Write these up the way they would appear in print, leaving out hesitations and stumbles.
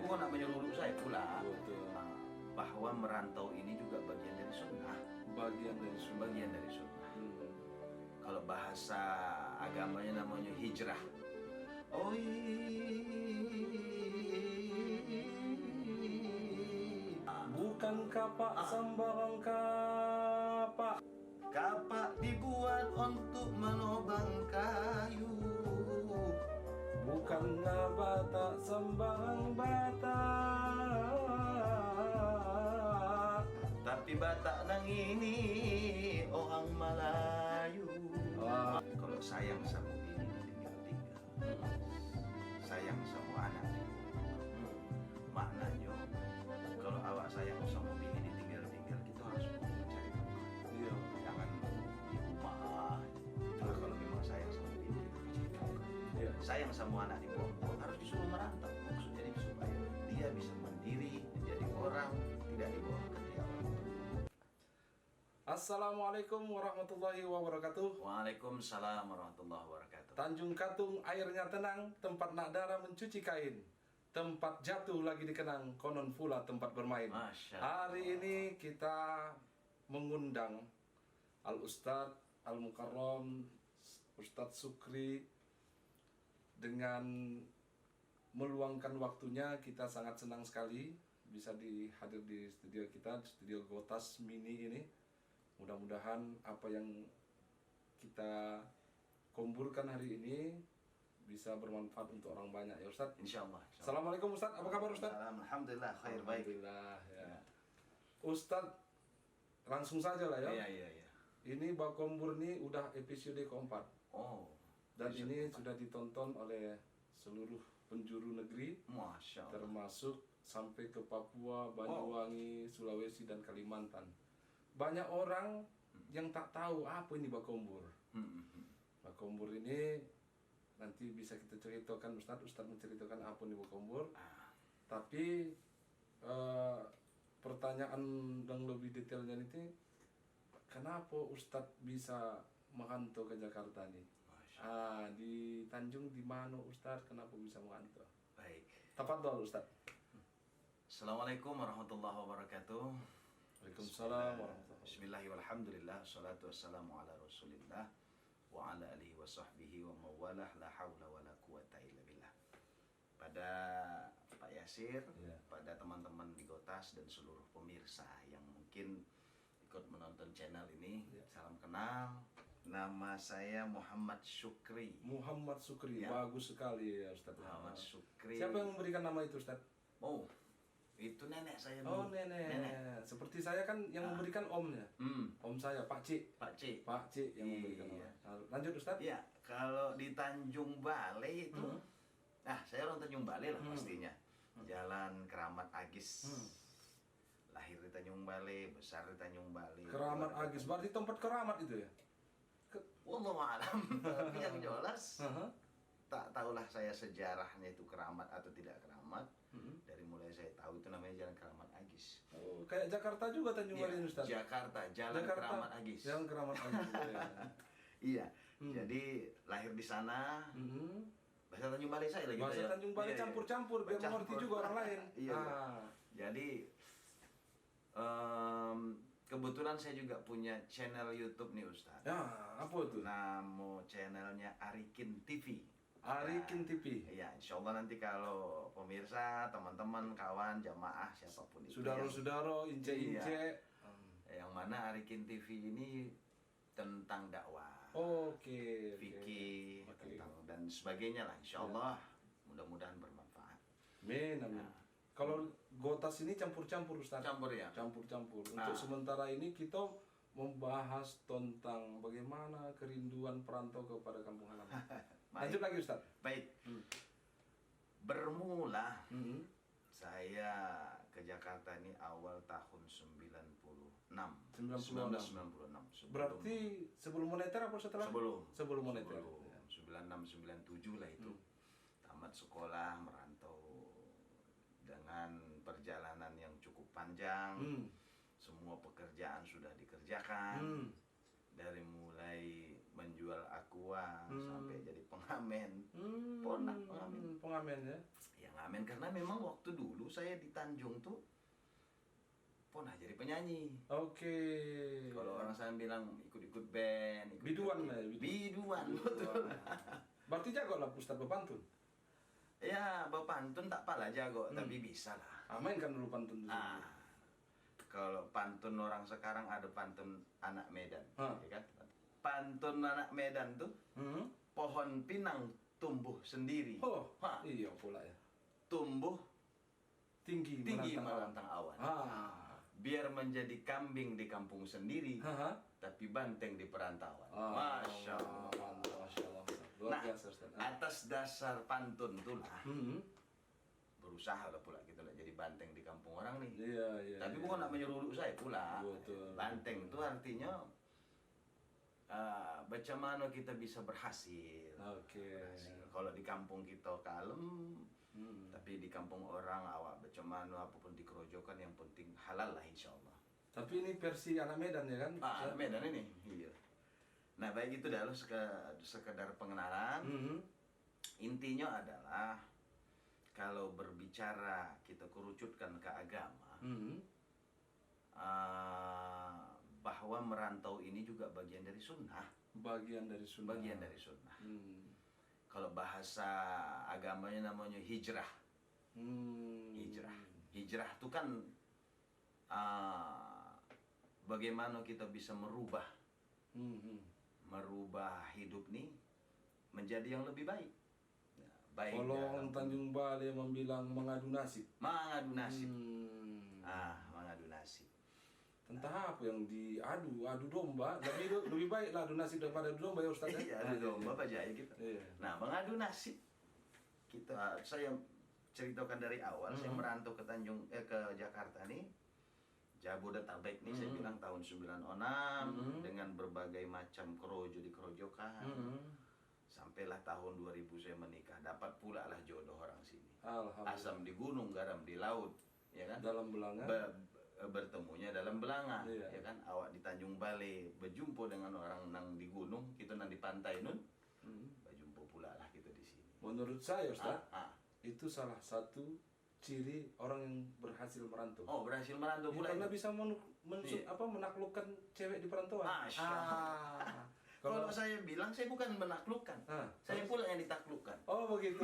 bukan nak menyeluduk saya pula. Betul. Bahwa merantau ini juga bagian dari sunnah. Bagian dari sunnah. Bagian dari sunnah. Kalau bahasa agamanya namanya hijrah. Bukan kapak sembarang kapak. Kapak dibuat untuk menobang kayu. Bukanlah bata sembarang bata. Tapi Batak nang ini orang Melayu. Kalau sayang sama bini ditinggal-tinggal, sayang sama anak, maknanya kalau awak sayang sama bini ditinggal-tinggal, kita harus mencari tempat. Iya. Jangan di rumah. Nah, kalau memang sayang sama bini, Iya. sayang sama anak dibuang-buang, harus disuruh merantau. Maksudnya supaya dia bisa mandiri, menjadi orang, tidak dibawa ke tiap orang. Assalamualaikum warahmatullahi wabarakatuh. Waalaikumsalam warahmatullahi wabarakatuh. Tanjung Katung airnya tenang, tempat nak darah mencuci kain, tempat jatuh lagi dikenang, konon pula tempat bermain. Masya Hari ini kita mengundang Al-Ustadz Al-Mukarram Ustadz Sukri. Dengan meluangkan waktunya, kita sangat senang sekali bisa hadir di studio kita, studio Gotas Mini ini. Mudah-mudahan apa yang kita kumpulkan hari ini bisa bermanfaat untuk orang banyak ya Ustadz. Insyaallah. Assalamualaikum Ustadz, apa kabar Ustadz? Alhamdulillah, khair baik. Alhamdulillah ya. Ustadz, langsung saja lah ya. Iya. Ini Bakombur ini udah episode keempat. Oh. Dan ini sudah ditonton oleh seluruh penjuru negeri, Masya Allah. termasuk sampai ke Papua, Banyuwangi, Sulawesi, dan Kalimantan. Banyak orang yang tak tahu apa ini Bakombur. Bakombur ini nanti bisa kita ceritakan, Ustadz menceritakan apa ini Bakombur. Tapi pertanyaan yang lebih detailnya ini, kenapa Ustadz bisa merantau ke Jakarta nih? Di Tanjung di mana Ustadz? Kenapa bisa merantau? Baik. Tafadhol Ustadz. Assalamualaikum warahmatullahi wabarakatuh. Waalaikumsalam warahmatullahi wabarakatuh. Bismillahirrahmanirrahim. Salatu wassalamu ala Rasulillah wa ala alihi wa sahbihi wa mawalah, la haula wa la quwata illa billah. Pada Pak Yasir, pada teman-teman di Gotas dan seluruh pemirsa yang mungkin ikut menonton channel ini, salam kenal. Nama saya Muhammad Sukri. Muhammad Sukri, bagus sekali ya Ustadz. Muhammad Sukri. Siapa yang memberikan nama itu Ustadz? Oh, itu nenek saya Oh, dulu. nenek. Seperti saya kan yang memberikan omnya. Om saya, Pak Cik. Pak Cik. Pak Cik yang memberikan nama. Lanjut Ustadz. Iya, kalau di Tanjung Balai itu, saya orang Tanjung Balai lah pastinya. Jalan Keramat Agis. Lahir di Tanjung Balai, besar di Tanjung Balai. Keramat Agis, berarti tempat keramat itu ya? Wallahu a'lam. Tapi yang jelas, tak tahulah saya sejarahnya itu keramat atau tidak keramat. Dari mulai saya tahu itu namanya Jalan Keramat Agis. Oh, kayak Jakarta juga Tanjung Balai Ustaz. Jakarta, Jalan Keramat Agis. Jalan Keramat Agis. Iya. Jadi lahir di sana. Bahasa Tanjung Balai saya lagi. Bahasa Tanjung Balai campur-campur biar mengerti juga orang lain. Iya. Jadi kebetulan saya juga punya channel YouTube nih Ustaz. Ya, apa itu? Nama channelnya Arikin TV. Arikin TV. Iya, insya Allah nanti kalau pemirsa, teman-teman, kawan, jamaah, siapapun itu. Saudara-saudara, ince-ince. Yang mana Arikin TV ini tentang dakwah. Oke. Fikih, tentang dan sebagainya lah. Insya Allah, mudah-mudahan bermanfaat. Amin. Kalau Gotas ini campur-campur Ustaz. Campur ya? Campur-campur. Untuk sementara ini kita membahas tentang bagaimana kerinduan perantau kepada kampung halaman. Lanjut lagi Ustaz. Baik. Bermula saya ke Jakarta ini awal tahun 96. 1996. Berarti sebelum moneter apa setelah? Sebelum moneter. 96 97 lah itu. Tamat sekolah, merantau dengan perjalanan yang cukup panjang. Semua pekerjaan sudah dikerjakan. Dari mulai menjual aqua sampai jadi pengamen. Pengamen ya. Yang men, karena memang waktu dulu saya di Tanjung tuh pernah jadi penyanyi. Oke. Kalau orang saya bilang ikut-ikut band, Biduan lah ya, biduan, betul. Berarti jago lah Ustadz berpantun. Ya, berpantun tak pala jago, tapi bisa lah. Mainkan dulu pantun dulu. Kalau pantun orang sekarang ada pantun anak Medan, ya kan? Pantun anak Medan tuh, pohon pinang tumbuh sendiri. Iya pula ya. Tumbuh tinggi melantang awan. Biar menjadi kambing di kampung sendiri, tapi banteng di perantauan. Masya Allah. Masya Allah. Nah, atas dasar pantun itulah berusaha lah pula kita jadi banteng di kampung orang nih. Iya. Tapi bukan nak menyuruh saya pula. Betul. Banteng itu artinya bagaimana kita bisa berhasil. Kalau di kampung kita kalem, tapi di kampung orang awak bagaimana apapun dikerojokan yang penting halal lah insya Allah. Tapi ini versi anak Medan ya kan? Anak Medan ini. Iya. Nah baik itu dah sekedar pengenalan. Intinya adalah kalau berbicara kita kerucutkan ke agama, bahwa merantau ini juga bagian dari sunnah. Bagian dari sunnah. Kalau bahasa agamanya namanya hijrah. Hijrah itu kan bagaimana kita bisa merubah hidup nih menjadi yang lebih baik. Baik. Kalau orang Tanjung Balai membilang mengadu nasib. Mengadu nasib. Mengadu nasib. Entah apa yang diadu domba. Lebih baik lah adu nasib daripada adu domba ya Ustaz. Iya, adu domba Pak Jaya kita. Nah, mengadu nasib saya ceritakan dari awal. Saya merantau ke ke Jakarta nih. Jabodetabek nih saya bilang tahun 96 dengan berbagai macam dikerojokan. Sampailah tahun 2000 saya menikah, dapat pula lah jodoh orang sini. Asam di gunung, garam di laut, ya kan? Dalam belanga. Bertemunya dalam belanga, ya kan? Awak di Tanjung Balai berjumpa dengan orang nang di gunung, kita nang di pantai nun, berjumpa pula lah kita di sini. Menurut saya Ustaz, itu salah satu ciri orang yang berhasil merantau. Berhasil merantau pula. Karena bisa menaklukkan cewek di perantauan. Kalau saya bilang, saya bukan menaklukkan. Saya pula yang ditaklukkan. Oh begitu.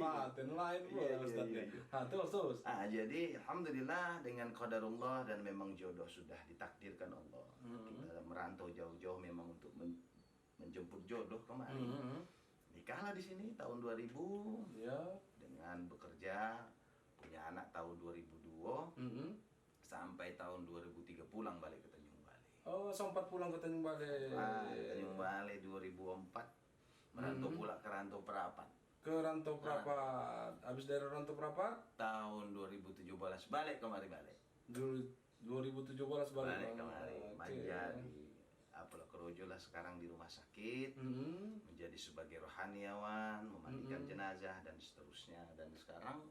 Paten lain pula Ustaz. Terus. Jadi Alhamdulillah dengan qadarullah dan memang jodoh sudah ditakdirkan Allah. Kita merantau jauh-jauh memang untuk menjemput jodoh kemari. Nikahlah di sini tahun 2000. Dengan bekerja, punya anak tahun 2002. Sampai tahun 2003 pulang balik ke Tanjung. Sempat pulang ke Tanjung Balai. Tanjung Balai 2004. Merantau pula ke Rantau Perapat. Ke Rantau Perapat. Habis dari Rantau Perapat? Tahun 2017 balik kemari balik. 2017 balik kemari. Manja di Kerojo lah sekarang di rumah sakit. Menjadi sebagai rohaniawan, memandikan jenazah dan seterusnya. Dan sekarang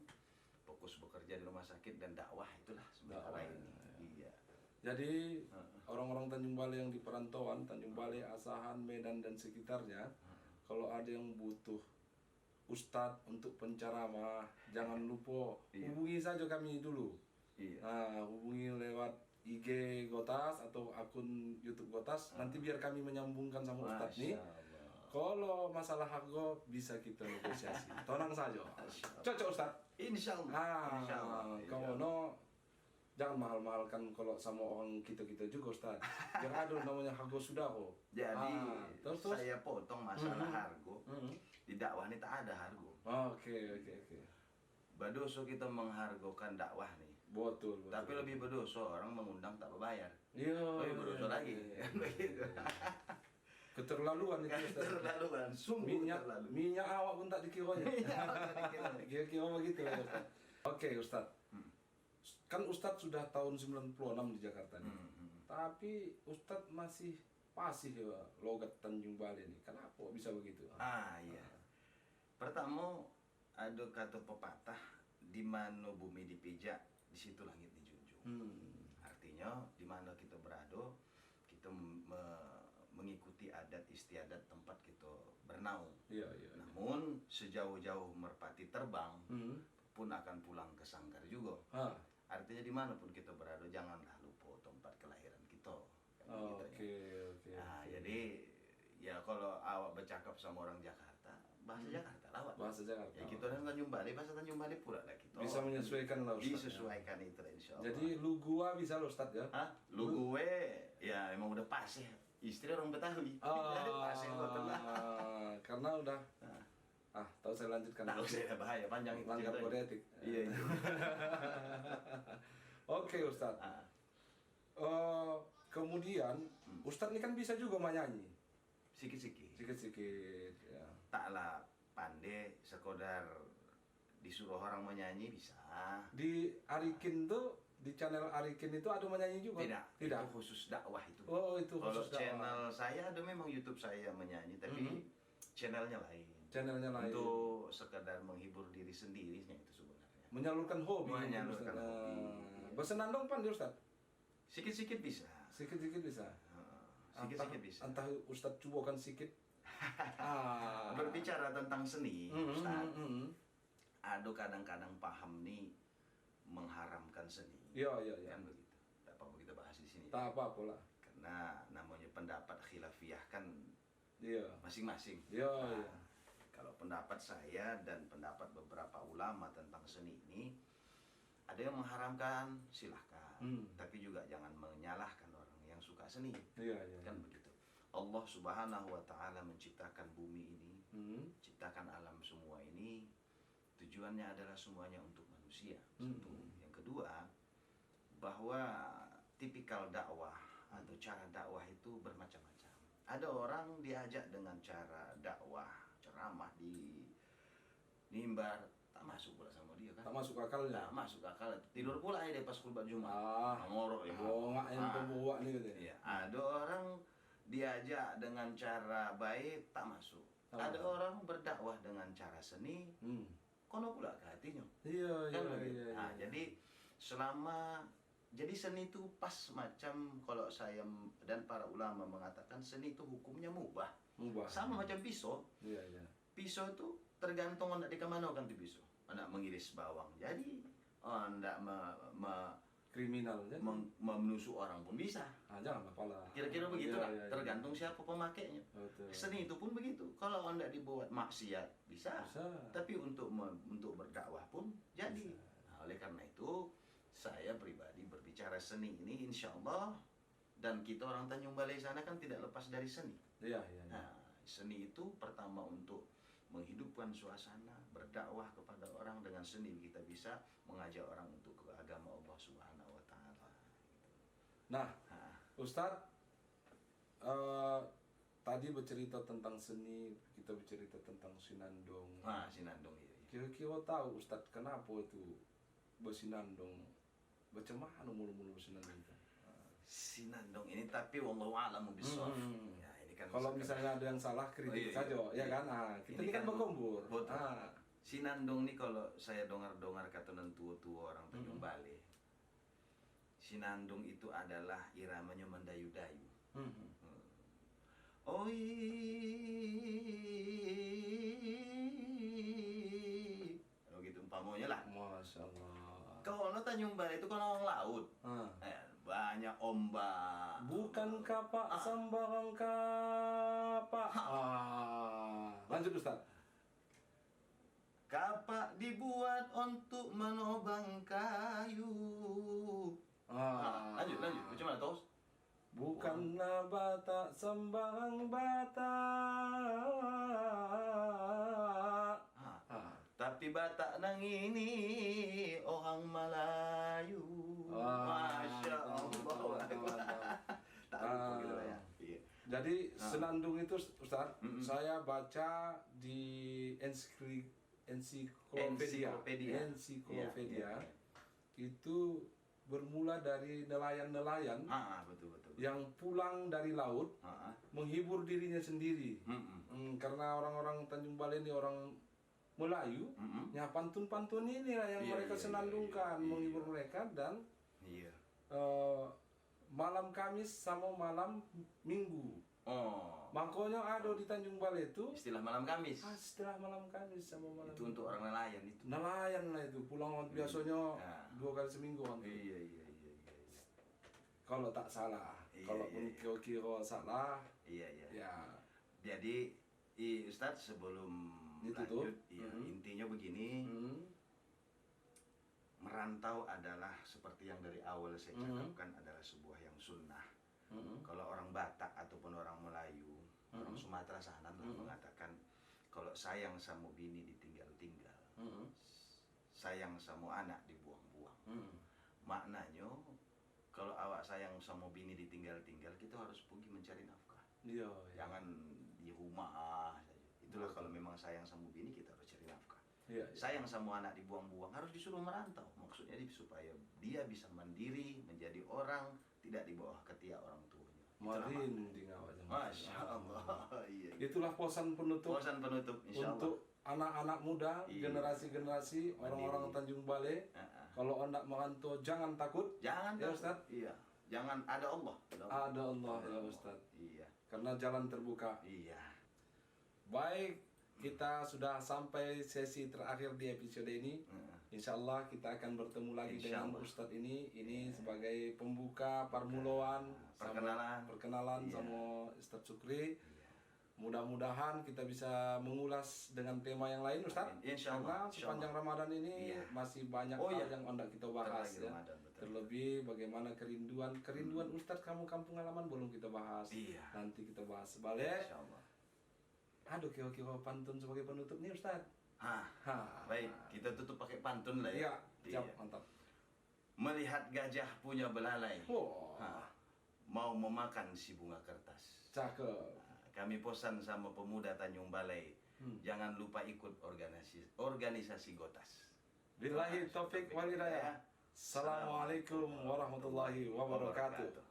fokus bekerja di rumah sakit dan dakwah itulah sementara ini. Iya. Jadi orang-orang Tanjung Balai yang di perantauan, Tanjung Balai, Asahan, Medan dan sekitarnya, kalau ada yang butuh ustadz untuk penceramah, jangan lupa hubungi saja kami dulu. Hubungi lewat IG Gotas atau akun YouTube Gotas. Nanti biar kami menyambungkan sama ustadz nih. Kalau masalah harga bisa kita negosiasi. Tenang saja. Cocok ustadz. Insya Allah. Kamu jangan mahal-mahalkan kalau sama orang kita juga Ustaz. Yang ada namanya harga sudah kok. Jadi saya potong masalah harga. Di dakwah ini tak ada harga. Oke. Berdosa kita menghargakan dakwah nih. Betul. Tapi lebih berdosa orang mengundang tak berbayar. Lebih berdosa lagi. Begitu. Keterlaluan itu Ustaz. Keterlaluan. Sungguh minyak awak pun tak dikiranya. Kira-kira begitu ya Ustaz. Oke Ustaz. Kan Ustadz sudah tahun 96 di Jakarta nih. Tapi Ustadz masih fasih ya logat Tanjung Balai nih. Kenapa bisa begitu? Iya. Pertama ada kata pepatah, di mana bumi dipijak, di situ langit dijunjung. Artinya di mana kita berada, kita mengikuti adat istiadat tempat kita bernaung. Iya, iya. Namun sejauh-jauh merpati terbang pun akan pulang ke sangkar juga. Artinya dimanapun kita berada, janganlah lupa tempat kelahiran kita. Oke. Nah, jadi ya kalau awak bercakap sama orang Jakarta, bahasa Jakarta lawat. Bahasa Jakarta. Ya kita orang Tanjung Balai, bahasa Tanjung Balai pula lah kita. Bisa menyesuaikan lah Ustaz. Disesuaikan itu insya Allah. Jadi lu gua bisa lo Ustaz ya? Lu gue ya emang udah pas ya. Istri orang Betawi. Pas ya betul lah. Karena udah tahu saya lanjutkan. Tahu saya bahaya panjang itu. Langgar kode etik. Iya. Oke Ustaz. Kemudian Ustaz ini kan bisa juga menyanyi. Sikit-sikit ya. Taklah pandai sekedar disuruh orang menyanyi bisa. Di Arikin tuh, di channel Arikin itu ada menyanyi juga? Tidak. Itu khusus dakwah itu. Oh, itu khusus dakwah. Channel saya ada memang YouTube saya menyanyi, tapi channelnya lain. Untuk sekedar menghibur diri sendiri itu sebenarnya. Menyalurkan hobi. Bersenandung pan Ustaz? Sikit-sikit bisa. Sikit-sikit bisa. Sikit-sikit bisa. Entah Ustaz coba kan sikit. Berbicara tentang seni, Ustaz. Ada kadang-kadang paham nih mengharamkan seni. Iya. Kan begitu. Tak apa kita bahas di sini. Tak apa lah. Karena namanya pendapat khilafiyah kan masing-masing. Iya. Kalau pendapat saya dan pendapat beberapa ulama tentang seni ini, ada yang mengharamkan, silahkan. Tapi juga jangan menyalahkan orang yang suka seni. Iya. Kan begitu. Allah Subhanahu wa Ta'ala menciptakan bumi ini, ciptakan alam semua ini, tujuannya adalah semuanya untuk manusia. Satu. Yang kedua, bahwa tipikal dakwah atau cara dakwah itu bermacam-macam. Ada orang diajak dengan cara dakwah, ceramah di mimbar, tak masuk pula sama dia kan. Tak masuk akal ya? Tak masuk akal. Tidur pula dia pas khutbah Jumat. Ngorok ya. Bongak yang pembawa nih gitu. Iya. Ada orang diajak dengan cara baik, tak masuk. Ada orang berdakwah dengan cara seni, kono pula ke hatinya. Iya. Nah, jadi jadi seni itu pas macam kalau saya dan para ulama mengatakan seni itu hukumnya mubah. Sama macam pisau. Iya. Pisau itu tergantung anda di kemana kan di pisau. Anda mengiris bawang. Jadi anda kriminal menusuk orang pun bisa. Jangan apalah. Kira-kira begitu lah. Tergantung siapa pemakainya. Betul. Seni itu pun begitu. Kalau anda dibuat maksiat bisa. Tapi untuk berdakwah pun jadi. Nah, oleh karena itu saya pribadi berbicara seni ini insya Allah, dan kita orang Tanjung Balai sana kan tidak lepas dari seni. Iya. Nah, seni itu pertama untuk menghidupkan suasana, berdakwah kepada orang dengan seni kita bisa mengajak orang untuk ke agama Allah Subhanahu wa Ta'ala. Nah, Ustadz tadi bercerita tentang seni, kita bercerita tentang sinandong. Sinandong iya. Kira-kira tahu Ustadz kenapa itu bersinandong? Macam mana mulu-mulu bersinandong itu? Sinandong ini tapi wallahu a'lam bishawab. Ya, ini kan kalau misalnya ada yang salah kritik saja, ya kan? Kita ini kan berkumpul. Sinandong ini kalau saya dengar kata tua-tua orang Tanjung Balai, sinandong itu adalah iramanya mendayu-dayu. Oi, kalau gitu umpamanya lah. Masya Allah. Kalau Tanjung Balai itu kan orang laut. Banyak ombak. Bukan kapak sembarang kapak. Lanjut Ustaz. Kapak dibuat untuk menobang kayu. Lanjut. Macam mana Tos? Bukanlah bata sembarang bata. Tapi Batak nang ini orang Melayu. Masya Allah. Jadi senandung itu Ustaz, saya baca di ensiklopedia. Itu bermula dari nelayan-nelayan betul. yang pulang dari laut menghibur dirinya sendiri. Karena orang-orang Tanjung Balai ini orang Melayu, ya pantun-pantun ini lah yang mereka senandungkan, menghibur mereka. Dan malam Kamis sama malam Minggu Oh. Makanya ada di Tanjung Balai itu Istilah malam Kamis. setelah malam Kamis sama malam Itu untuk orang nelayan itu. nelayan lah itu pulang biasanya Nah. 2 kali seminggu kan. Iya. Kalau tak salah, Iya, kalau iya, kira-kira salah, Iya. ya Jadi, Ustadz sebelum Itu lanjut, tuh. ya, intinya begini, merantau adalah seperti yang dari awal saya cakapkan adalah sebuah yang sunnah. Kalau orang Batak ataupun orang Melayu, orang Sumatera sana mengatakan kalau sayang sama bini ditinggal-tinggal, sayang sama anak dibuang-buang. Maknanya kalau awak sayang sama bini ditinggal-tinggal, kita harus pergi mencari nafkah. Iya. Jangan di rumah saja. Itulah kalau memang sayang sama bini, kita harus cari nafkah. Iya. Sayang sama anak dibuang-buang, harus disuruh merantau. Maksudnya supaya dia bisa mandiri, menjadi orang, tidak di bawah ketiak orang tuanya. Merinding awaknya. Masya Allah. Iya. Itulah posan penutup Posan penutup, insya Allah. untuk anak-anak muda, Iya. generasi-generasi, orang-orang Tanjung Balai. Kalau hendak merantau jangan takut. Jangan Ya, takut. Ustaz? Iya. Jangan, ada Allah. Ada Allah ya Ustaz. Iya. Karena jalan terbuka. Iya. Baik, kita sudah sampai sesi terakhir di episode ini. Insya Allah kita akan bertemu lagi Insya dengan Allah. Ustadz ini sebagai pembuka permulaan, perkenalan Iya. sama Ustadz Sukri. Mudah-mudahan kita bisa mengulas dengan tema yang lain, Ustadz. Insya Karena Allah. sepanjang Ramadan ini Iya. masih banyak Oh, hal iya. yang hendak kita bahas Terlagi ya. Ramadan, betul. Terlebih bagaimana kerinduan Ustadz kamu kampung halaman belum kita bahas. Iya. Nanti kita bahas balik. Insya Allah. Aduh, kira-kira pantun sebagai penutup nih, Ustadz. Baik, kita tutup pakai pantun lah ya. Iya, siap, mantap. Melihat gajah punya belalai, Wah, mau memakan si bunga kertas. cakep. Kami pesan sama pemuda Tanjung Balai, jangan lupa ikut organisasi Gotas. Billahi taufik wal hidayah. Assalamualaikum warahmatullahi wabarakatuh.